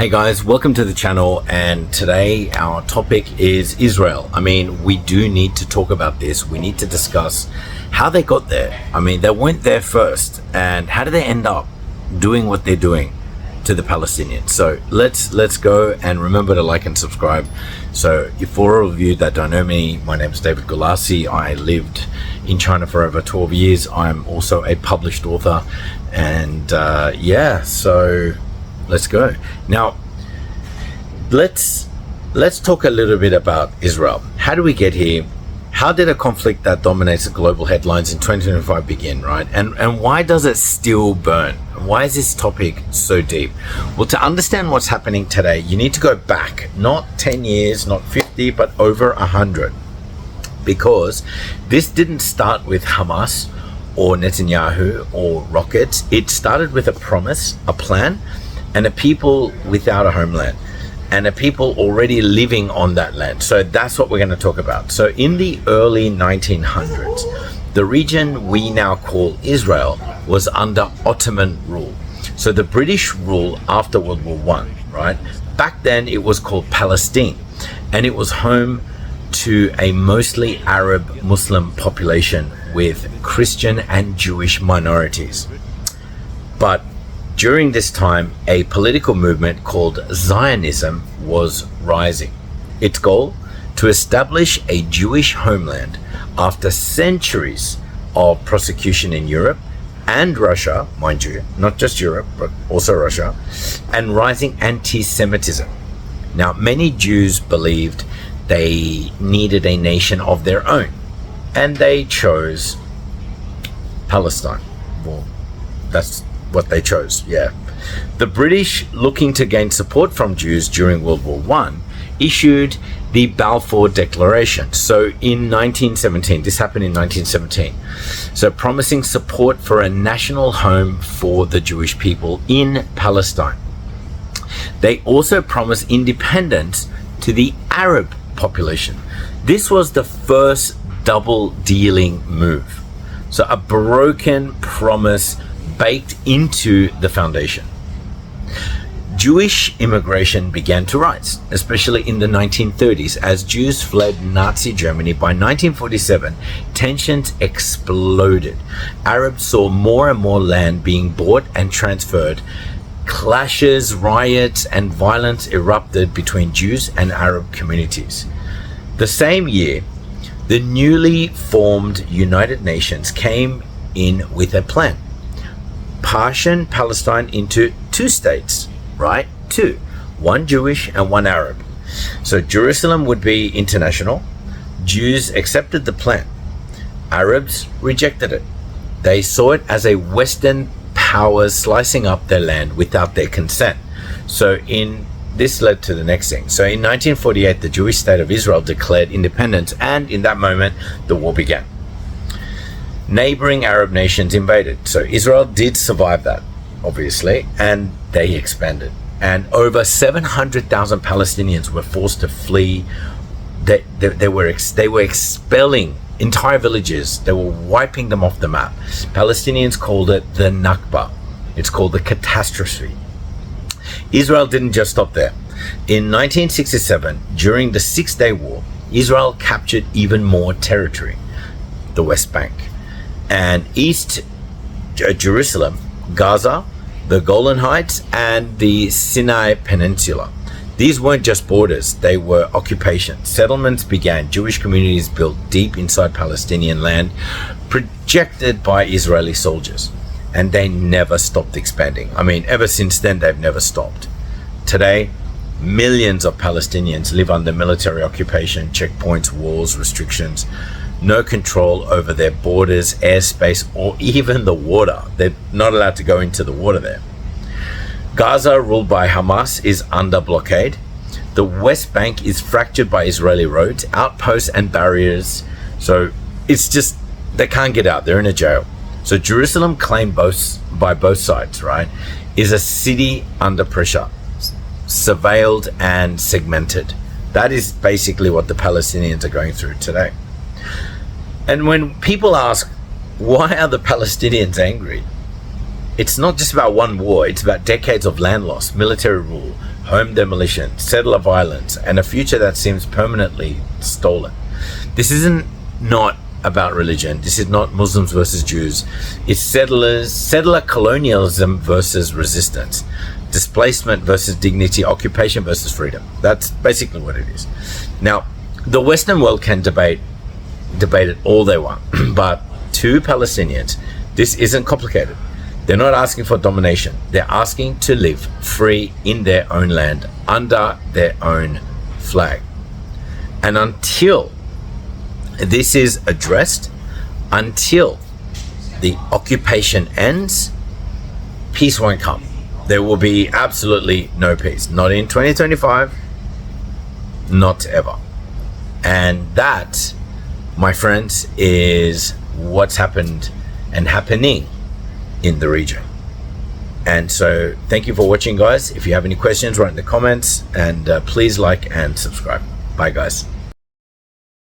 Hey guys, welcome to the channel, and today our topic is Israel. I mean, we do need to talk about this. We need to discuss how they got there. I mean, they went there first, and how did they end up doing what they're doing to the Palestinians? So let's go, and remember to like and subscribe. So for all of you that don't know me, my name is David Gulasi. I lived in China for over 12 years. I'm also a published author, and so let's go. Now, let's talk a little bit about Israel. How do we get here? How did a conflict that dominates the global headlines in 2025 begin, right? And why does it still burn? Why is this topic so deep? Well, to understand what's happening today, you need to go back, not 10 years, not 50, but over 100. Because this didn't start with Hamas or Netanyahu or rockets. It started with a promise, a plan, and a people without a homeland, and a people already living on that land. So that's what we're going to talk about. So in the early 1900s, the region we now call Israel was under Ottoman rule. So the British rule after World War I, right? Back then it was called Palestine, and it was home to a mostly Arab Muslim population with Christian and Jewish minorities. But during this time, a political movement called Zionism was rising. Its goal? To establish a Jewish homeland after centuries of persecution in Europe and Russia, mind you, not just Europe, but also Russia, and rising anti-Semitism. Now, many Jews believed they needed a nation of their own, and they chose Palestine. Well, that's what they chose. The British, looking to gain support from Jews during World War I, issued the Balfour Declaration. So in 1917, this happened in 1917, so promising support for a national home for the Jewish people in Palestine. They also promised independence to the Arab population. This was the first double dealing move. So a broken promise baked into the foundation. Jewish immigration began to rise, especially in the 1930s, as Jews fled Nazi Germany. By 1947, tensions exploded. Arabs saw more and more land being bought and transferred. Clashes, riots, and violence erupted between Jews and Arab communities. The same year, the newly formed United Nations came in with a plan. Partition Palestine into two states, right? Two, one Jewish and one Arab. So Jerusalem would be international. Jews accepted the plan. Arabs rejected it. They saw it as a Western power slicing up their land without their consent. So this led to the next thing. So in 1948, the Jewish state of Israel declared independence, and in that moment, the war began. Neighboring Arab nations invaded. So Israel did survive that, obviously, and they expanded. And over 700,000 Palestinians were forced to flee. They were expelling entire villages. They were wiping them off the map. Palestinians called it the Nakba. It's called the catastrophe. Israel didn't just stop there. In 1967, during the Six-Day War, Israel captured even more territory, the West Bank, and East Jerusalem, Gaza, the Golan Heights, and the Sinai Peninsula. These weren't just borders, they were occupations. Settlements began. Jewish communities built deep inside Palestinian land, protected by Israeli soldiers. And they never stopped expanding. I mean, ever since then, they've never stopped. Today, millions of Palestinians live under military occupation, checkpoints, walls, restrictions. No control over their borders, airspace, or even the water. They're not allowed to go into the water there. Gaza, ruled by Hamas, is under blockade. The West Bank is fractured by Israeli roads, outposts, and barriers. So it's just, they can't get out. They're in a jail. So Jerusalem, claimed by both sides, right, is a city under pressure, surveilled and segmented. That is basically what the Palestinians are going through today. And when people ask, why are the Palestinians angry? It's not just about one war, it's about decades of land loss, military rule, home demolition, settler violence, and a future that seems permanently stolen. This isn't not about religion. This is not Muslims versus Jews. It's settler colonialism versus resistance, displacement versus dignity, occupation versus freedom. That's basically what it is. Now, the Western world can debate it all they want, but to Palestinians, this isn't complicated. They're not asking for domination. They're asking to live free in their own land, under their own flag. And until this is addressed, until the occupation ends, peace won't come. There will be absolutely no peace. Not in 2025, not ever. And that, my friends, is what's happened and happening in the region. And so thank you for watching, guys. If you have any questions, write in the comments, and please like and subscribe. Bye, guys.